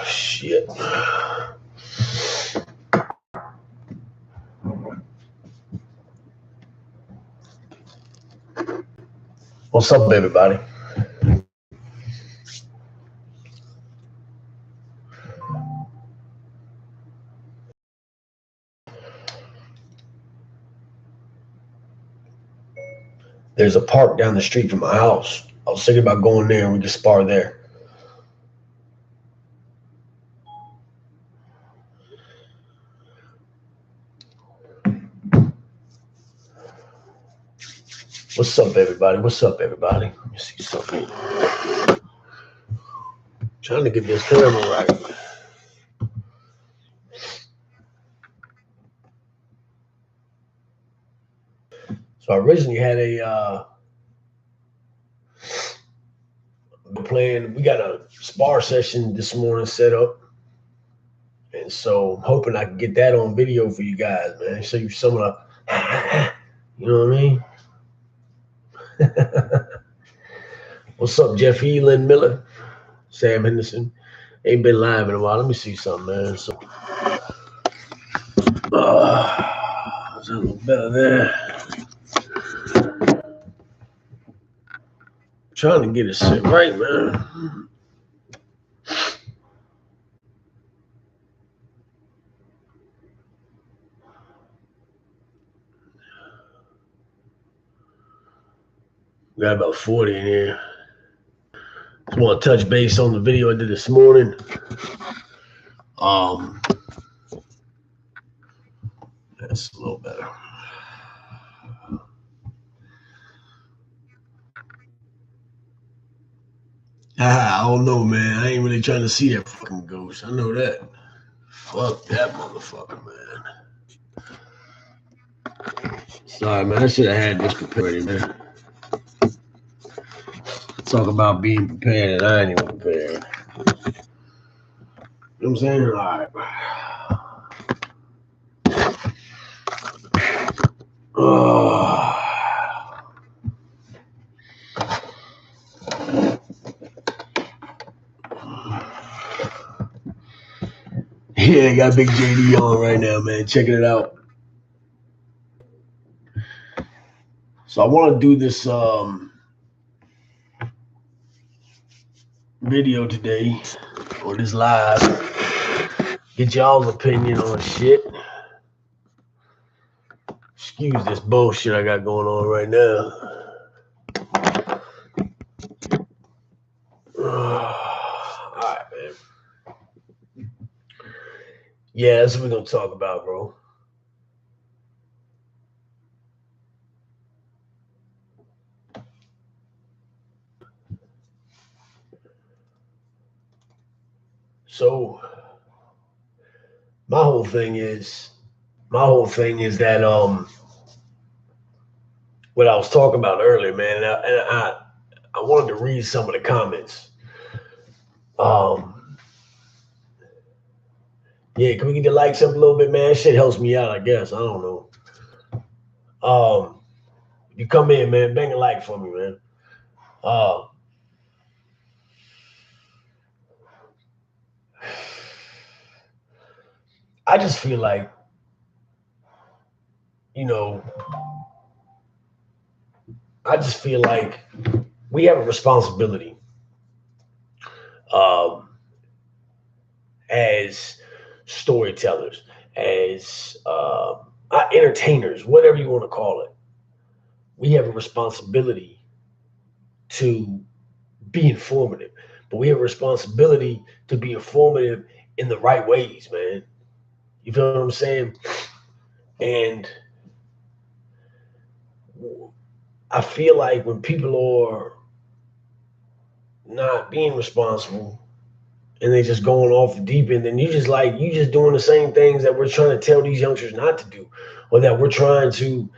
Shit. What's up, everybody? There's a park down the street from my house. I was thinking about going there and we could spar there. What's up, everybody? What's up, everybody? Let me see something. Trying to get this camera right. So I originally had we got a spar session this morning set up. And so I'm hoping I can get that on video for you guys, man. Show you some of the, you know what I mean? What's up, Jeff Elin Miller? Sam Henderson. Ain't been live in a while. Let me see something, man. So, is that a little better there? Trying to get it set right, man. We got about 40 in here. Just want to touch base on the video I did this morning. That's a little better. I don't know, man. I ain't really trying to see that fucking ghost. I know that. Fuck that motherfucker, man. Sorry, man. I should have had this prepared, man. Talk about being prepared, and I ain't even prepared. You know what I'm saying? All right. Yeah, got Big JD on right now, man. Checking it out. So I want to do this video today, or this live. Get y'all's opinion on shit. Excuse this bullshit I got going on right now. All right, man. Yeah, that's what we're going to talk about, bro. So, my whole thing is that what I was talking about earlier, man, and I wanted to read some of the comments. Yeah, can we get the likes up a little bit, man? Shit helps me out, I guess. I don't know. If you come in, man, bang a like for me, man. I just feel like, we have a responsibility as storytellers, as entertainers, whatever you want to call it. We have a responsibility to be informative, but we have a responsibility to be informative in the right ways, man. You feel what I'm saying? And I feel like when people are not being responsible and they just going off the deep end, then you just doing the same things that we're trying to tell these youngsters not to do, or that we're trying to,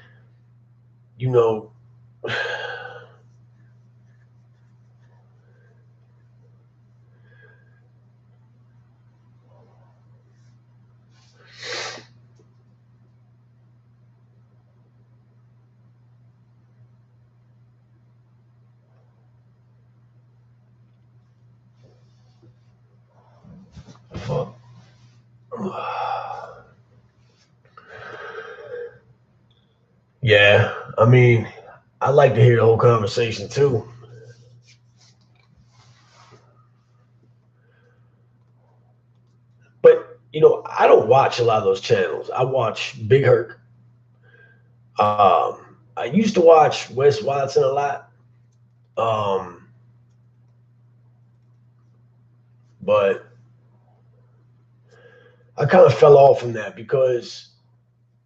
fuck? Yeah, I mean, I'd like to hear the whole conversation too. But I don't watch a lot of those channels. I watch Big Herc. I used to watch Wes Watson a lot. Um, but I kind of fell off from that because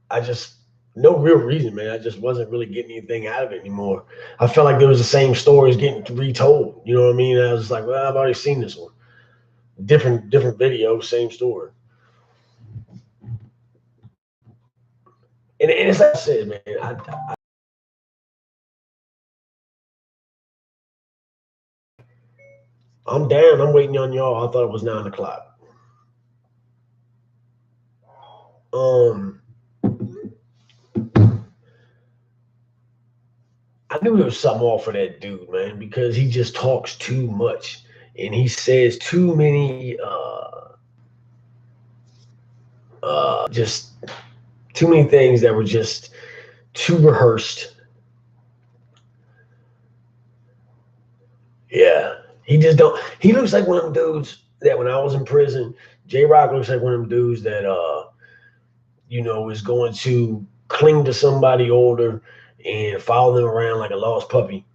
I just no real reason, man. I just wasn't really getting anything out of it anymore. I felt like there was the same stories getting retold. You know what I mean? I was like, well, I've already seen this one. Different video, same story. And it's like I said, man. I'm down. I'm waiting on y'all. I thought it was 9 o'clock. Um, I knew there was something off for that dude, man, because he just talks too much and he says too many, just too many things that were just too rehearsed. Yeah, he just don't. He looks like one of them dudes that when I was in prison, J Rock looks like one of them dudes that is going to cling to somebody older and follow them around like a lost puppy.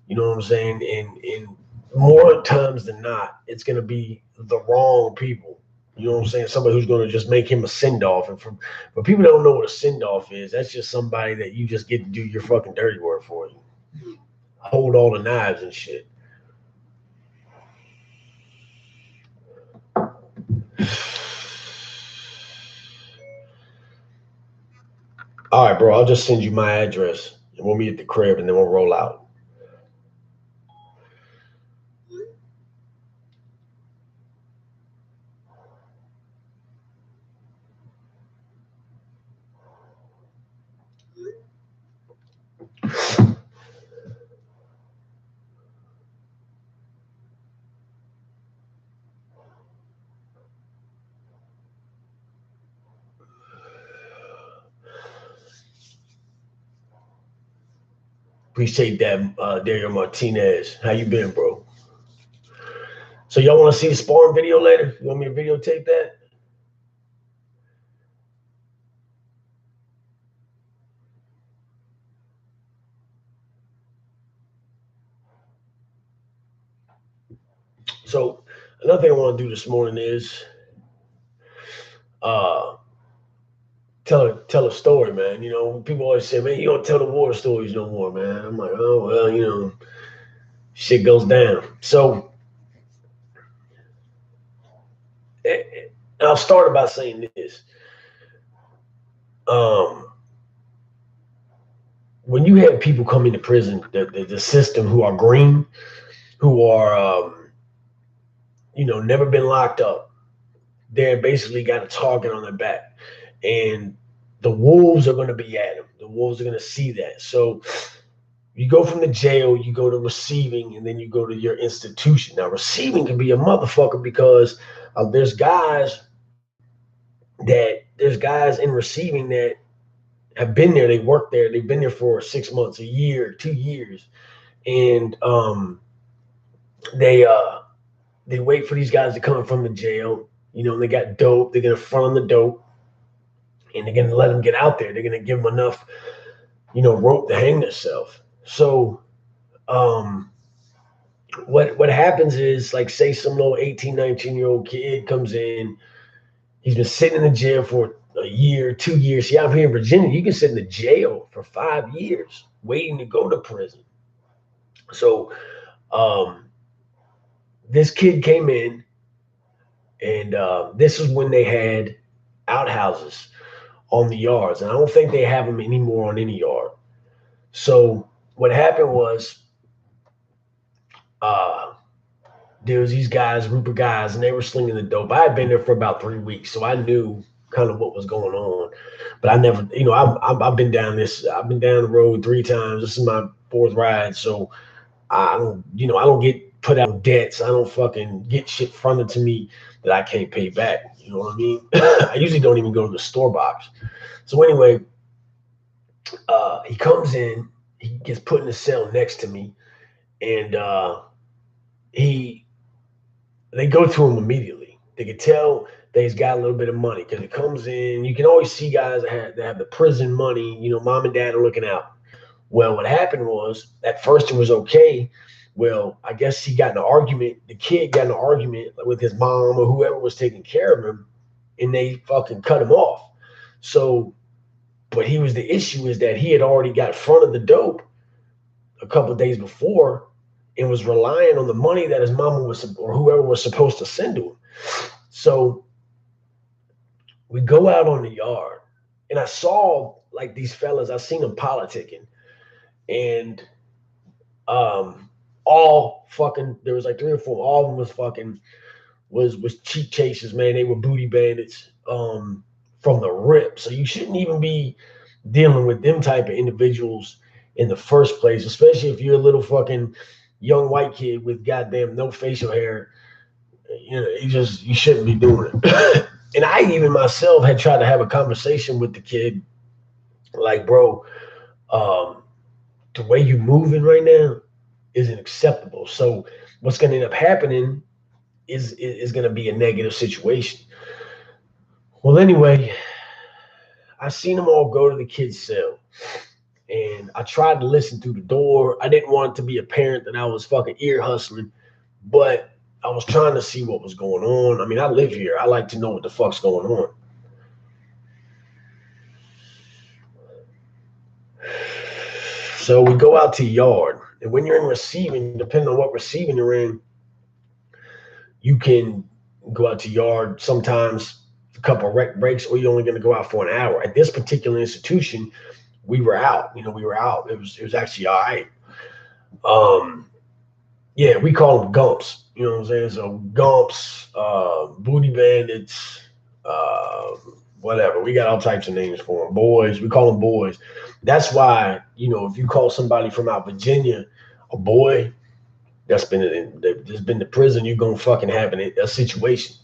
You know what I'm saying? And more times than not, it's going to be the wrong people. You know what I'm saying? Somebody who's going to just make him a send off. And but people don't know what a send off is. That's just somebody that you just get to do your fucking dirty work for you, hold all the knives and shit. All right, bro. I'll just send you my address and we'll meet at the crib and then we'll roll out. Appreciate that, Dario Martinez. How you been, bro? So y'all want to see the sparring video later? You want me to videotape that? So another thing I want to do this morning is uh tell a story, man. People always say, man, you don't tell the war stories no more, man. I'm like, oh well, shit goes down. So I'll start by saying this. Um when you have people come into prison, the system who are green, who are never been locked up, they're basically got a target on their back. And the wolves are going to be at them. The wolves are going to see that. So you go from the jail, you go to receiving, and then you go to your institution. Now, receiving can be a motherfucker because there's guys in receiving that have been there. They work there. They've been there for 6 months, a year, 2 years, and they wait for these guys to come from the jail. They got dope. They're gonna front on the dope, and they're gonna let them get out there. They're gonna give them enough, rope to hang themselves. So, what happens is, like, say some little 18, 19-year-old kid comes in. He's been sitting in the jail for a year, 2 years. See, out here in Virginia, you can sit in the jail for 5 years waiting to go to prison. So, this kid came in, and this is when they had outhouses on the yards, and I don't think they have them anymore on any yard. So what happened was, there was these guys, group of guys, and they were slinging the dope. I had been there for about 3 weeks, so I knew kind of what was going on. But I never, I've been down the road 3 times. This is my 4th ride, so I don't get put out debts. I don't fucking get shit fronted to me that I can't pay back. You know what I mean? I usually don't even go to the store box. So anyway, he comes in, he gets put in the cell next to me, and he they go to him immediately. They can tell that he's got a little bit of money because he comes in. You can always see guys that have the prison money. You know, mom and dad are looking out. Well, what happened was at first it was okay. Well, I guess he got in an argument. The kid got in an argument with his mom or whoever was taking care of him, and they fucking cut him off. So, but the issue is that he had already got front of the dope a couple of days before and was relying on the money that his mama was or whoever was supposed to send to him. So we go out on the yard, and I saw like these fellas. I seen them politicking, and all fucking. There was like 3 or 4. All of them was fucking was cheap chasers, man. They were booty bandits from the rip. So you shouldn't even be dealing with them type of individuals in the first place, especially if you're a little fucking young white kid with goddamn no facial hair. You know, you shouldn't be doing it. And I even myself had tried to have a conversation with the kid, like, bro, the way you moving right now isn't acceptable. So what's going to end up happening is going to be a negative situation. Well, anyway, I seen them all go to the kid's cell, and I tried to listen through the door. I didn't want it to be apparent that I was fucking ear hustling, but I was trying to see what was going on. I mean, I live here. I like to know what the fuck's going on. So we go out to the yard, and when you're in receiving, depending on what receiving you're in, you can go out to yard sometimes a couple of rec breaks, or you're only going to go out for an hour. At this particular institution, we were out. You know, we were out. It was actually all right. Yeah, we call them gumps. You know what I'm saying? So gumps, booty bandits, whatever. We got all types of names for them. Boys, we call them boys. That's why, you know, if you call somebody from out Virginia a boy, that's been to prison, you're gonna fucking have a situation.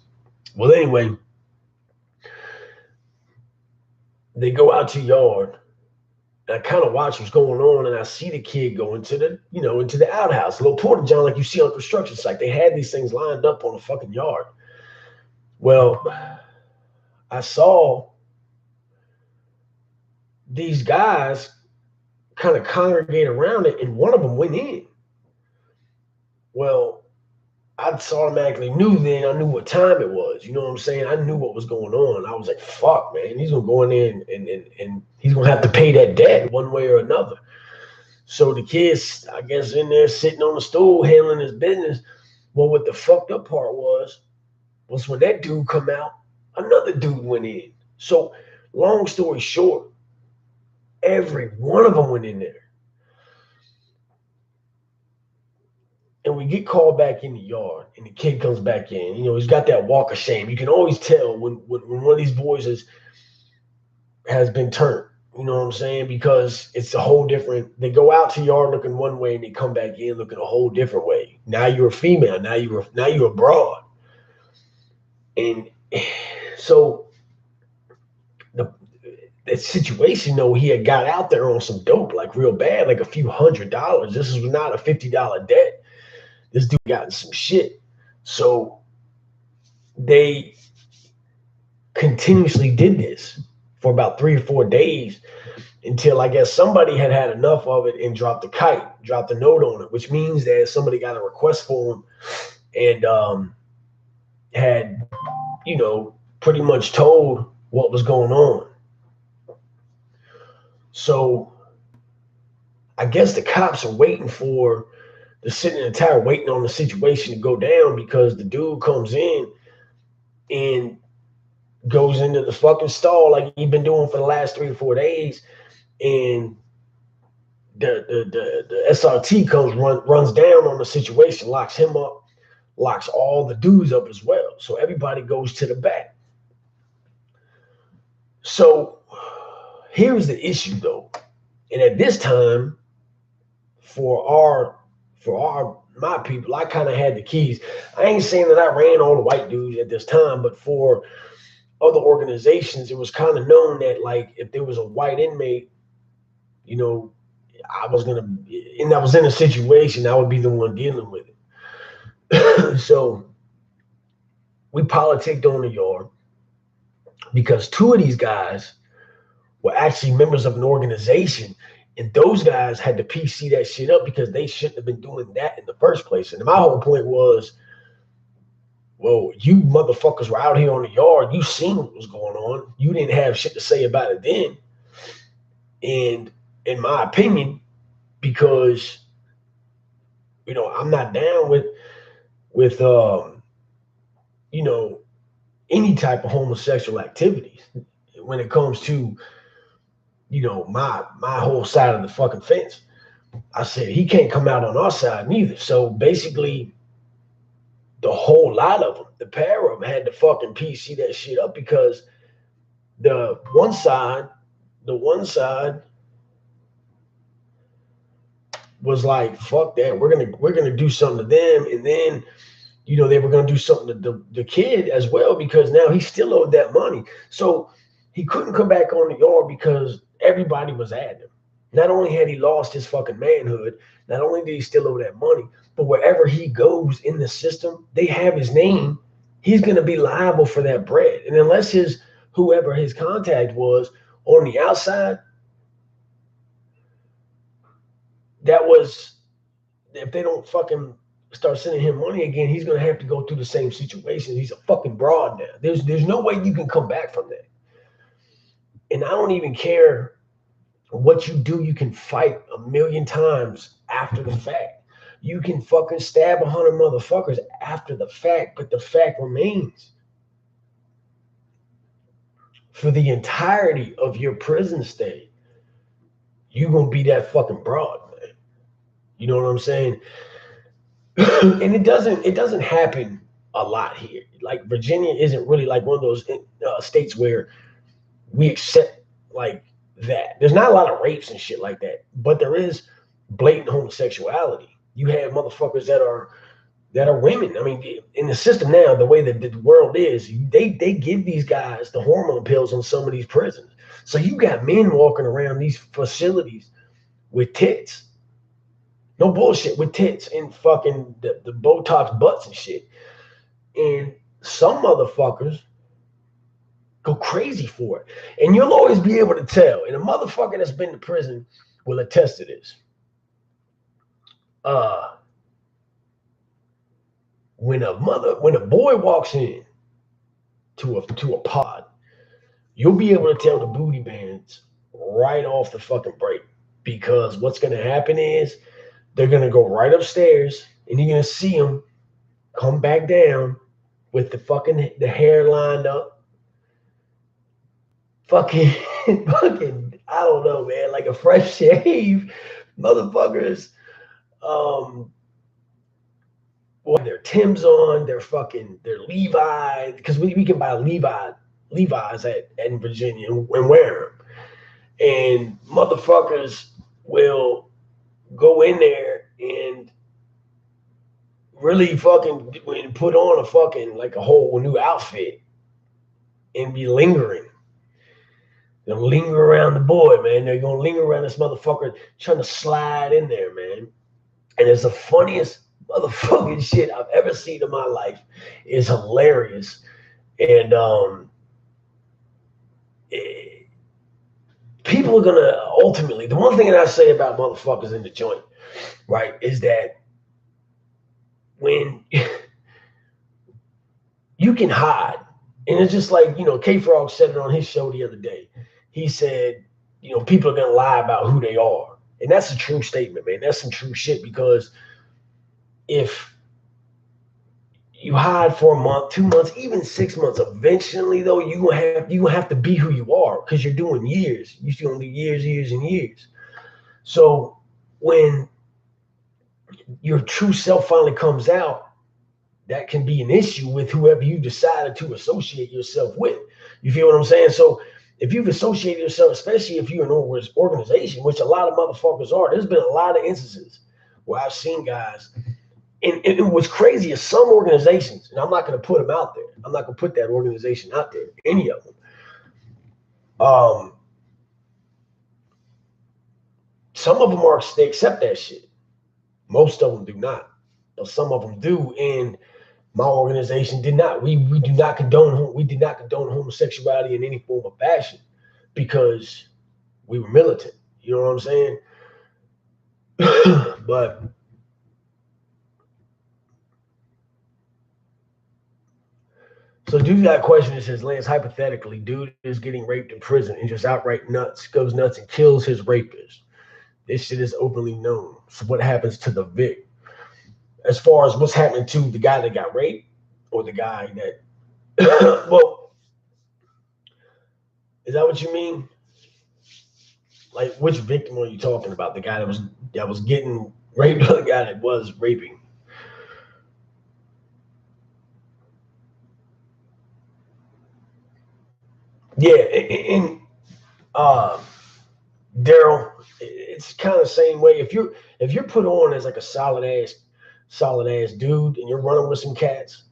Well, anyway, they go out to yard. And I kind of watch what's going on, and I see the kid go into the outhouse, a little porta john like you see on a construction site. They had these things lined up on the fucking yard. Well, I saw these guys kind of congregate around it, and one of them went in. Well, I just automatically knew then. I knew what time it was. You know what I'm saying? I knew what was going on. I was like, fuck, man. He's going to go in there and he's going to have to pay that debt one way or another. So the kid's, I guess, in there sitting on the stool handling his business. Well, what the fucked up part was when that dude come out, another dude went in. So long story short, every one of them went in there. And we get called back in the yard, and the kid comes back in. You know, he's got that walk of shame. You can always tell when one of these boys has been turned. You know what I'm saying? Because it's a whole different. They go out to yard looking one way, and they come back in looking a whole different way. Now you're a female. Now you're a broad. And so the situation, though, he had got out there on some dope, like real bad, like a few $100s. This was not a $50 debt. This dude got in some shit. So they continuously did this for about 3 or 4 days until I guess somebody had enough of it and dropped the note on it, which means that somebody got a request for him and had, you know, pretty much told what was going on. So I guess the cops are waiting for they're sitting in the tower waiting on the situation to go down because the dude comes in and goes into the fucking stall like he's been doing for the last 3 or 4 days, and the SRT runs down on the situation, locks him up, locks all the dudes up as well. So everybody goes to the back. So here's the issue though, and at this time, for our my people, I kind of had the keys. I ain't saying that I ran all the white dudes at this time, but for other organizations, it was kind of known that like if there was a white inmate, you know, I was gonna, and I was in a situation, I would be the one dealing with it. So we politicked on the yard because two of these guys were actually members of an organization, and those guys had to PC that shit up because they shouldn't have been doing that in the first place. And my whole point was, well, you motherfuckers were out here on the yard. You seen what was going on. You didn't have shit to say about it then. And in my opinion, because I'm not down with any type of homosexual activities when it comes to my whole side of the fucking fence. I said he can't come out on our side neither. So basically, the whole lot of them, the pair of them, had to fucking PC that shit up because the one side was like, fuck that, we're gonna do something to them, and then they were gonna do something to the kid as well because now he still owed that money. So he couldn't come back on the yard because everybody was at him. Not only had he lost his fucking manhood, not only did he still owe that money, but wherever he goes in the system, they have his name. He's going to be liable for that bread. And unless whoever his contact was on the outside, if they don't fucking start sending him money again, he's going to have to go through the same situation. He's a fucking broad now. There's no way you can come back from that. And I don't even care what you do. You can fight 1,000,000 times after the fact. You can fucking stab 100 motherfuckers after the fact, but the fact remains. For the entirety of your prison stay, you're going to be that fucking broad, man. You know what I'm saying? And it doesn't happen a lot here. Like Virginia isn't really like one of those states where we accept like that. There's not a lot of rapes and shit like that, but there is blatant homosexuality. You have motherfuckers that are women. I mean, in the system now, the way that the world is, they give these guys the hormone pills on some of these prisons. So you got men walking around these facilities with tits. No bullshit, with tits and fucking the Botox butts and shit. And some motherfuckers go crazy for it. And you'll always be able to tell. And a motherfucker that's been to prison will attest to this. When a boy walks in to a pod, you'll be able to tell the booty bands right off the fucking break. Because what's going to happen is they're going to go right upstairs and you're going to see them come back down with the hair lined up. Fucking, I don't know, man, like a fresh shave. Motherfuckers, their Timbs on, their Levi, because we can buy Levi's in Virginia and wear them. And motherfuckers will go in there and really fucking put on a whole new outfit and be lingering. They'll linger around the boy, man. They're gonna linger around this motherfucker trying to slide in there, man. And it's the funniest motherfucking shit I've ever seen in my life. It's hilarious. And people are gonna ultimately, the one thing that I say about motherfuckers in the joint, right, is that when you can hide, and it's just like, K-Frog said it on his show the other day. He said, people are gonna lie about who they are. And that's a true statement, man. That's some true shit, because if you hide for a month, 2 months, even 6 months, eventually though, you gonna have to be who you are, because you're doing years. You're gonna do years and years. So when your true self finally comes out, that can be an issue with whoever you decided to associate yourself with. You feel what I'm saying? So if you've associated yourself, especially if you're an organization, which a lot of motherfuckers are, there's been a lot of instances where I've seen guys And what's crazy is some organizations, and I'm not going to put them out there. I'm not going to put that organization out there, any of them. Some of them they accept that shit. Most of them do not. Some of them do, and my organization did not. We do not condone homosexuality in any form or fashion because we were militant. You know what I'm saying? But so dude got a question that says, Lance, hypothetically, dude is getting raped in prison and just outright goes nuts and kills his rapist. This shit is openly known. So what happens to the Vic? As far as what's happening to the guy that got raped or the guy that well, is that what you mean? Like, which victim are you talking about? The guy that was getting raped or the guy that was raping? Yeah, and Daryl, it's kind of the same way. If you're put on as like a solid ass dude, and you're running with some cats,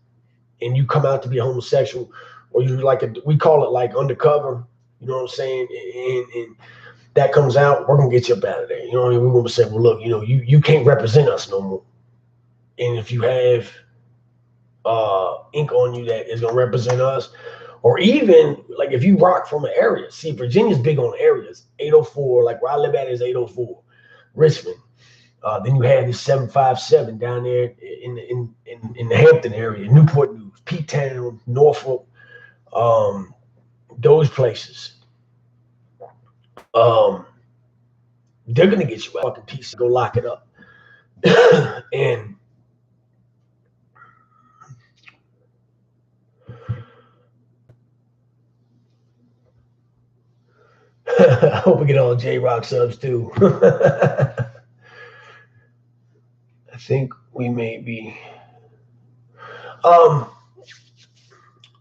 and you come out to be homosexual, or you're like we call it like undercover. You know what I'm saying? And that comes out, we're gonna get you up out of there. You know what I mean? We're gonna say, well, look, you can't represent us no more. And if you have ink on you that is gonna represent us, or even like if you rock from an area. See, Virginia's big on areas. 804, like where I live at is 804, Richmond. Then you have this 757 down there in the Hampton area, Newport News, P-Town, Norfolk, those places. They're gonna get you out fucking piece, go lock it up. And I hope we get all J-Rock subs too. I think we may be.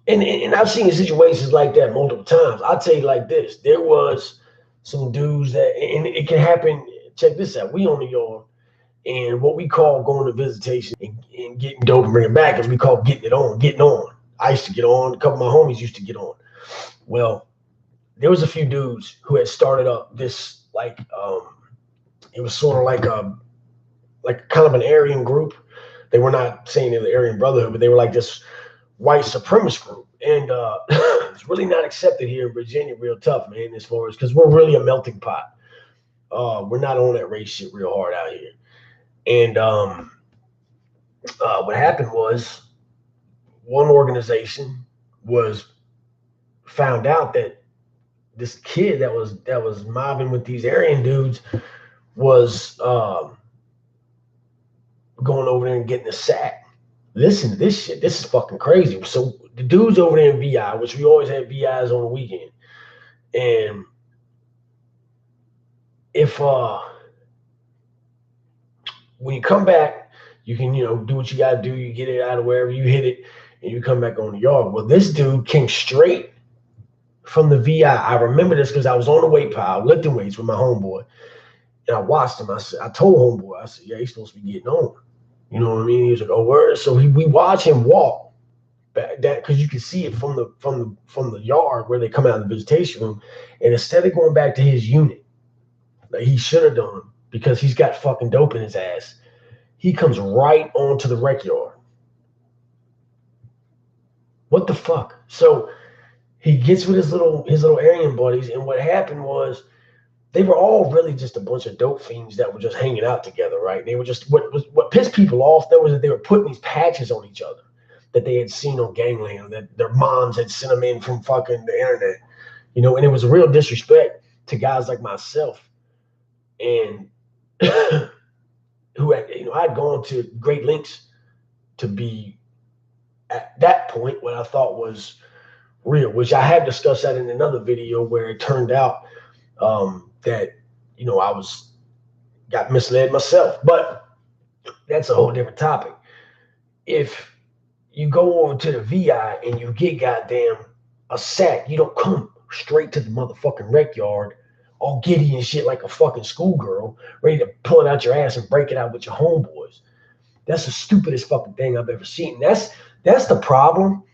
And I've seen situations like that multiple times. I'll tell you like this: there was some dudes that, and it can happen. Check this out: we on the yard, and what we call going to visitation and getting dope and bringing it back is we call getting on. I used to get on. A couple of my homies used to get on. Well, there was a few dudes who had started up this like it was sort of like kind of an Aryan group. They were not saying they were the Aryan Brotherhood, but they were like this white supremacist group. And it's really not accepted here in Virginia real tough, man, as far as because we're really a melting pot. We're not on that race shit real hard out here. And what happened was one organization was found out that this kid that was mobbing with these Aryan dudes was going over there and getting a sack. Listen to this shit. This is fucking crazy. So the dudes over there in VI, which we always have VIs on the weekend, and if when you come back, you can do what you gotta do. You get it out of wherever you hit it, and you come back on the yard. Well, this dude came straight from the VI. I remember this because I was on the weight pile lifting weights with my homeboy, and I watched him. I told homeboy, I said, yeah, he's supposed to be getting on. You know what I mean? He was like, oh, word. So we watch him walk back that because you can see it from the yard where they come out of the visitation room. And instead of going back to his unit, like he should have done because he's got fucking dope in his ass, he comes right onto the rec yard. What the fuck? So he gets with his little Aryan buddies, and what happened was they were all really just a bunch of dope fiends that were just hanging out together, right? They were just what pissed people off that was that they were putting these patches on each other that they had seen on Gangland, that their moms had sent them in from fucking the internet, and it was a real disrespect to guys like myself, and who had, I'd gone to great lengths to be at that point what I thought was real, which I have discussed that in another video where it turned out that I got misled myself, but that's a whole different topic. If you go over to the VI and you get goddamn a sack, you don't come straight to the motherfucking rec yard all giddy and shit like a fucking schoolgirl ready to pull it out your ass and break it out with your homeboys. That's the stupidest fucking thing I've ever seen. That's the problem.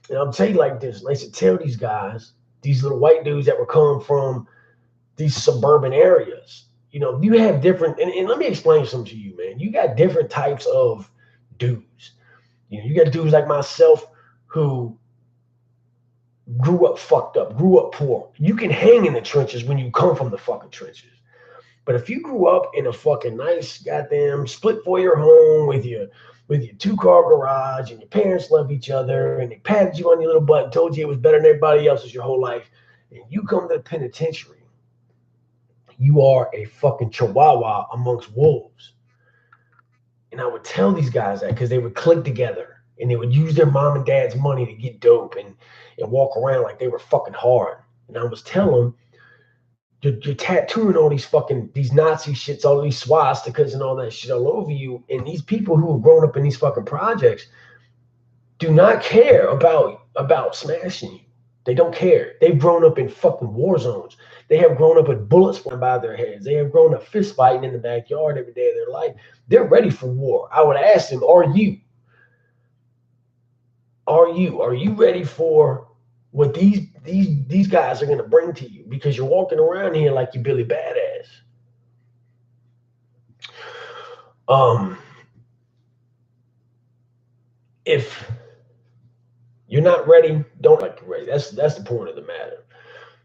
And I'll tell you like this. I used to tell these guys, these little white dudes that were coming from these suburban areas, you have different, and let me explain something to you, man. You got different types of dudes. You got dudes like myself who grew up fucked up, grew up poor. You can hang in the trenches when you come from the fucking trenches. But if you grew up in a fucking nice goddamn split foyer home with your 2-car garage and your parents love each other and they patted you on your little butt and told you it was better than everybody else's your whole life, and you come to the penitentiary, you are a fucking chihuahua amongst wolves. And I would tell these guys that because they would click together and they would use their mom and dad's money to get dope and walk around like they were fucking hard. And I was telling them, you're tattooing all these Nazi shits, all these swastikas and all that shit all over you. And these people who have grown up in these fucking projects do not care about smashing you. They don't care. They've grown up in fucking war zones. They have grown up with bullets flying by their heads. They have grown up fist fighting in the backyard every day of their life. They're ready for war. I would ask them, are you? Are you ready for what these guys are going to bring to you? Because you're walking around here like you're Billy Badass. If you're not ready, don't like you're ready. That's the point of the matter.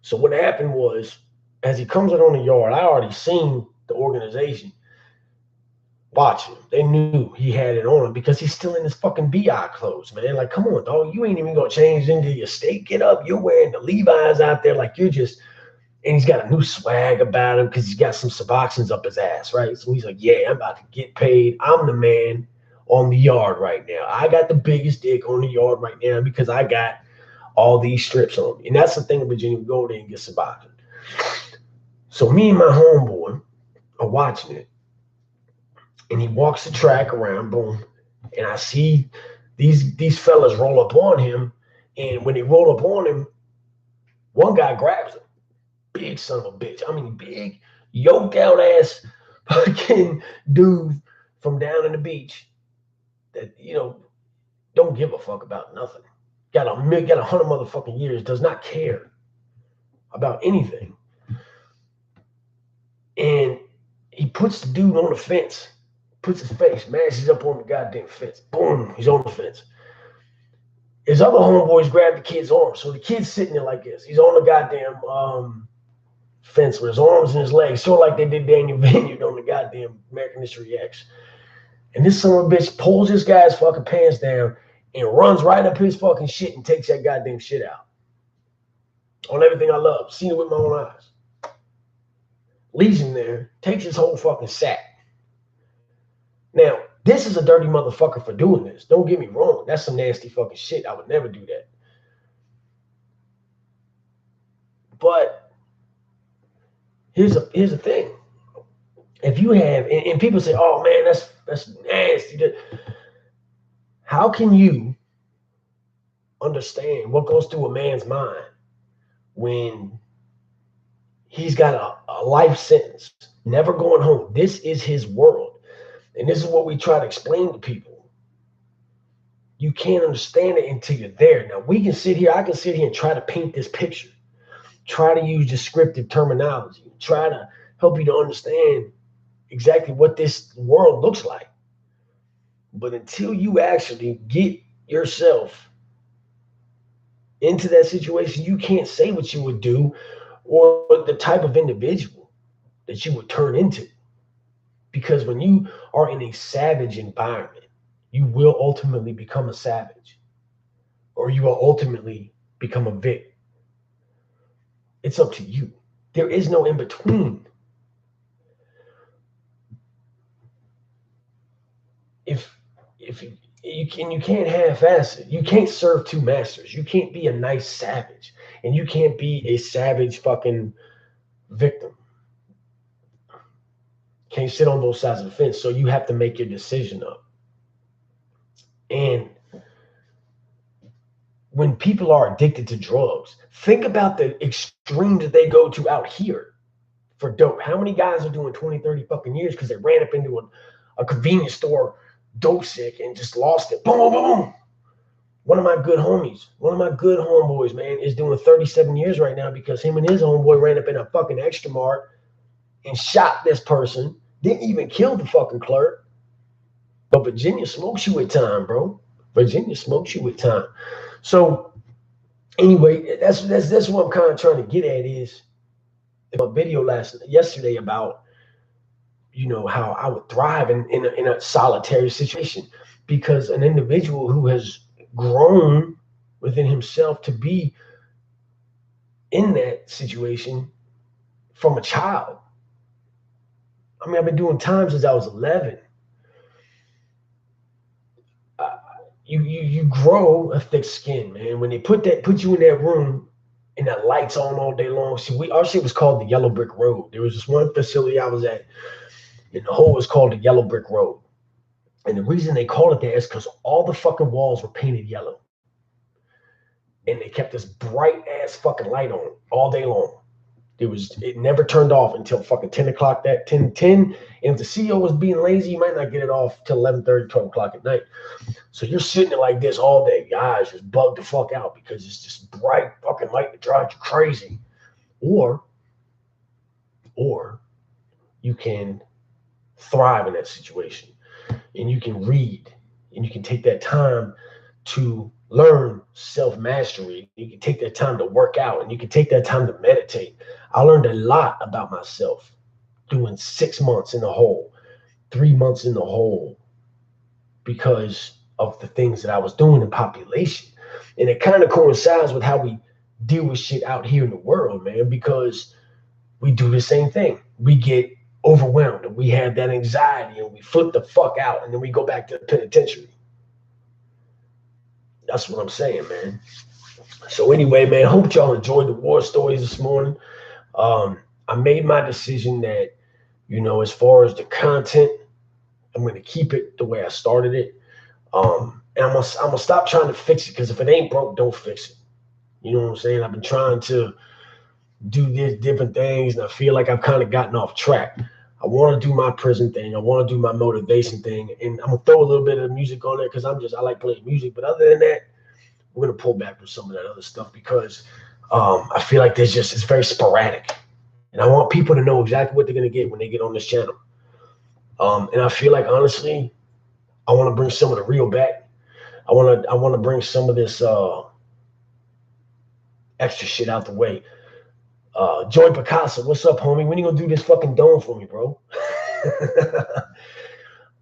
So what happened was, as he comes out on the yard, I already seen the organization watching him. They knew he had it on him because he's still in his fucking BI clothes, man. Like, come on, dog. You ain't even gonna change into your state. Get up. You're wearing the Levi's out there like you're just, and he's got a new swag about him because he's got some Suboxones up his ass, right? So he's like, yeah, I'm about to get paid. I'm the man on the yard right now. I got the biggest dick on the yard right now because I got all these strips on me. And that's the thing in Virginia. We go there and get Suboxone. So me and my homeboy are watching it. And he walks the track around, boom. And I see these fellas roll up on him. And when they roll up on him, one guy grabs him. Big son of a bitch. I mean, big, yoked out ass fucking dude from down in the beach that, don't give a fuck about nothing. Got 100 motherfucking years, does not care about anything. And he puts the dude on the fence, puts his face, mashes up on the goddamn fence. Boom, he's on the fence. His other homeboys grab the kid's arm. So the kid's sitting there like this. He's on the goddamn fence with his arms and his legs, sort of like they did Daniel Vineyard on the goddamn American History X. And this son of a bitch pulls this guy's fucking pants down and runs right up his fucking shit and takes that goddamn shit out. On everything I love. Seen it with my own eyes. Leaves him there, takes his whole fucking sack. Now, this is a dirty motherfucker for doing this. Don't get me wrong. That's some nasty fucking shit. I would never do that. But here's the thing. If you have, and people say, oh man, that's nasty. How can you understand what goes through a man's mind when he's got a life sentence, never going home? This is his world. And this is what we try to explain to people. You can't understand it until you're there. Now, I can sit here and try to paint this picture, try to use descriptive terminology, try to help you to understand exactly what this world looks like. But until you actually get yourself into that situation, you can't say what you would do or the type of individual that you would turn into. Because when you are in a savage environment, you will ultimately become a savage, or you will ultimately become a victim. It's up to you. There is no in between. If you can't half-ass it. You can't serve two masters. You can't be a nice savage, and you can't be a savage fucking victim. Can't sit on both sides of the fence. So you have to make your decision up. And when people are addicted to drugs, think about the extremes that they go to out here for dope. How many guys are doing 20, 30 fucking years because they ran up into a convenience store dope sick and just lost it. Boom, boom, boom. One of my good homies, one of my good homeboys, man, is doing 37 years right now because him and his homeboy ran up in a fucking Extra Mart and shot this person. Didn't even kill the fucking clerk. But Virginia smokes you with time, bro. Virginia smokes you with time. So anyway, that's what I'm kind of trying to get at is a video yesterday about how I would thrive in a solitary situation because an individual who has grown within himself to be in that situation from a child. I mean, I've been doing time since I was 11. You grow a thick skin, man. When they put you in that room and that lights on all day long. See, our shit was called the Yellow Brick Road. There was this one facility I was at, and the whole was called the Yellow Brick Road. And the reason they called it that is because all the fucking walls were painted yellow. And they kept this bright ass fucking light on all day long. It never turned off until fucking 10 o'clock, 10. And if the CEO was being lazy, you might not get it off till 11:30, 12 o'clock at night. So you're sitting there like this all day. Your eyes just bug the fuck out because it's just bright fucking light that drives you crazy. Or you can thrive in that situation and you can read and you can take that time to learn self-mastery. You can take that time to work out and you can take that time to meditate. I learned a lot about myself doing 6 months in the hole, 3 months in the hole because of the things that I was doing in population. And it kind of coincides with how we deal with shit out here in the world, man, because we do the same thing. We get overwhelmed and we have that anxiety and we flip the fuck out and then we go back to the penitentiary. That's what I'm saying, man. So anyway, man, hope y'all enjoyed the war stories this morning. I made my decision that, as far as the content, I'm going to keep it the way I started it. And I'm gonna stop trying to fix it because if it ain't broke, don't fix it. You know what I'm saying? I've been trying to do these different things, and I feel like I've kind of gotten off track. I want to do my prison thing. I want to do my motivation thing, and I'm gonna throw a little bit of music on there because I like playing music. But other than that, we're gonna pull back from some of that other stuff because I feel like it's very sporadic, and I want people to know exactly what they're gonna get when they get on this channel. And I feel like honestly, I want to bring some of the real back. I want to bring some of this extra shit out the way. Joy Picasso, what's up, homie? When you gonna do this fucking dome for me, bro?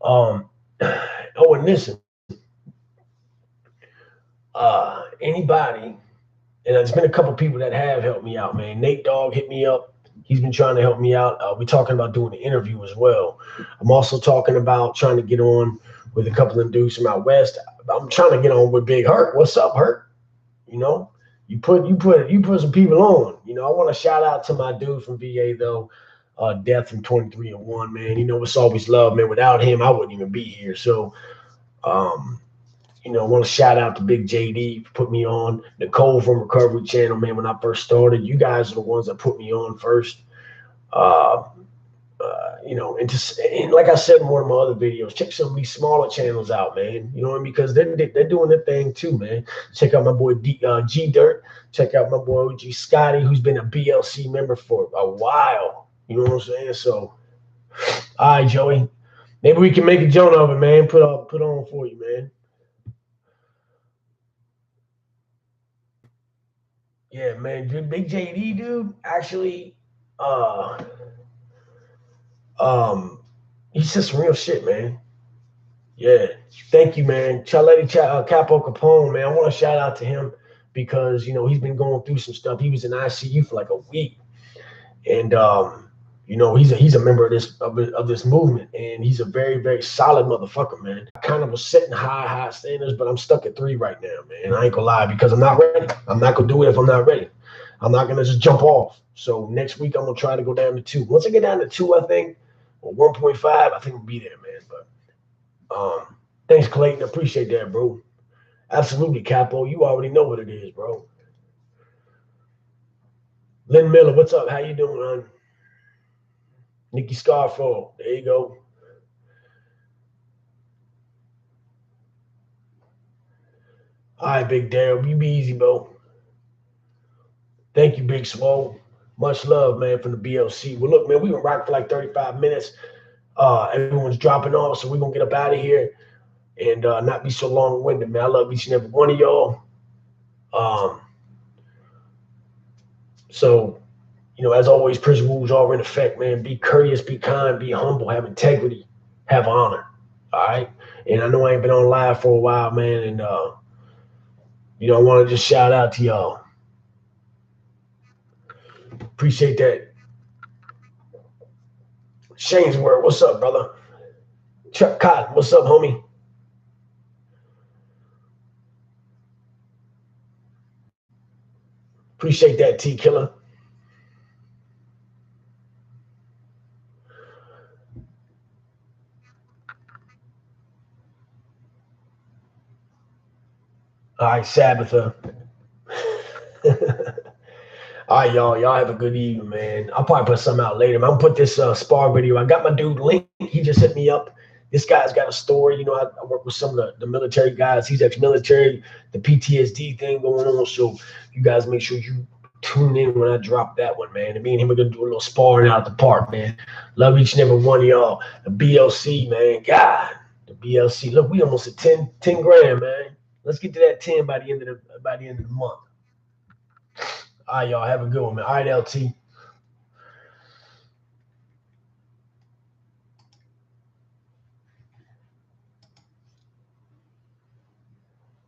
Oh, and listen, anybody, and there's been a couple people that have helped me out, man. Nate Dogg hit me up. He's been trying to help me out. We're talking about doing an interview as well. I'm also talking about trying to get on with a couple of dudes from out west. I'm trying to get on with Big Hurt. What's up, Hurt? You put some people on. I want to shout out to my dude from VA though, Death from 23-1, man. It's always love, man. Without him, I wouldn't even be here. So, I want to shout out to Big JD for putting me on. Nicole from Recovery Channel, man. When I first started, you guys are the ones that put me on first. And like I said in one of my other videos, check some of these smaller channels out, man. You know what I mean? Because they're doing their thing too, man. Check out my boy G Dirt. Check out my boy OG Scotty, who's been a BLC member for a while. You know what I'm saying? So, all right, Joey. Maybe we can make a joint of it, man. Put on for you, man. Yeah, man. Dude, Big JD, dude, actually, he said some real shit, man. Yeah, thank you, man. Capo Capone, man. I want to shout out to him because he's been going through some stuff. He was in ICU for like a week, and he's a member of this movement, and he's a very, very solid motherfucker, man. I kind of was setting high standards, but I'm stuck at 3 right now, man. I ain't gonna lie because I'm not ready. I'm not gonna do it if I'm not ready. I'm not gonna just jump off. So next week I'm gonna try to go down to 2. Once I get down to 2, I think, or 1.5, I think we'll be there, man. But thanks, Clayton. Appreciate that, bro. Absolutely, Capo. You already know what it is, bro. Lynn Miller, what's up? How you doing, hon? Nikki Scarfo, there you go. All right, Big Dale. You be easy, bro. Thank you, Big Swole. Much love, man, from the BLC. Well, look, man, we been rocking for like 35 minutes. Everyone's dropping off, so we're gonna get up out of here and not be so long-winded, man. I love each and every one of y'all. Um, so, as always, prison rules are in effect, man. Be courteous, be kind, be humble, have integrity, have honor. All right. And I know I ain't been on live for a while, man. And I want to just shout out to y'all. Appreciate that. Shane's word. What's up, brother? Chuck Cotton. What's up, homie? Appreciate that, T Killer. All right, Sabbatha. All right, y'all. Y'all have a good evening, man. I'll probably put something out later. I'm gonna put this spar video. I got my dude Link. He just hit me up. This guy's got a story. I work with some of the military guys. He's ex-military. The PTSD thing going on. So you guys make sure you tune in when I drop that one, man. And me and him are gonna do a little sparring out at the park, man. Love each and every one of y'all. The BLC, man. God, the BLC. Look, we almost at 10 grand, man. Let's get to that 10 by the end of the month. All right, y'all. Have a good one, man. All right, LT.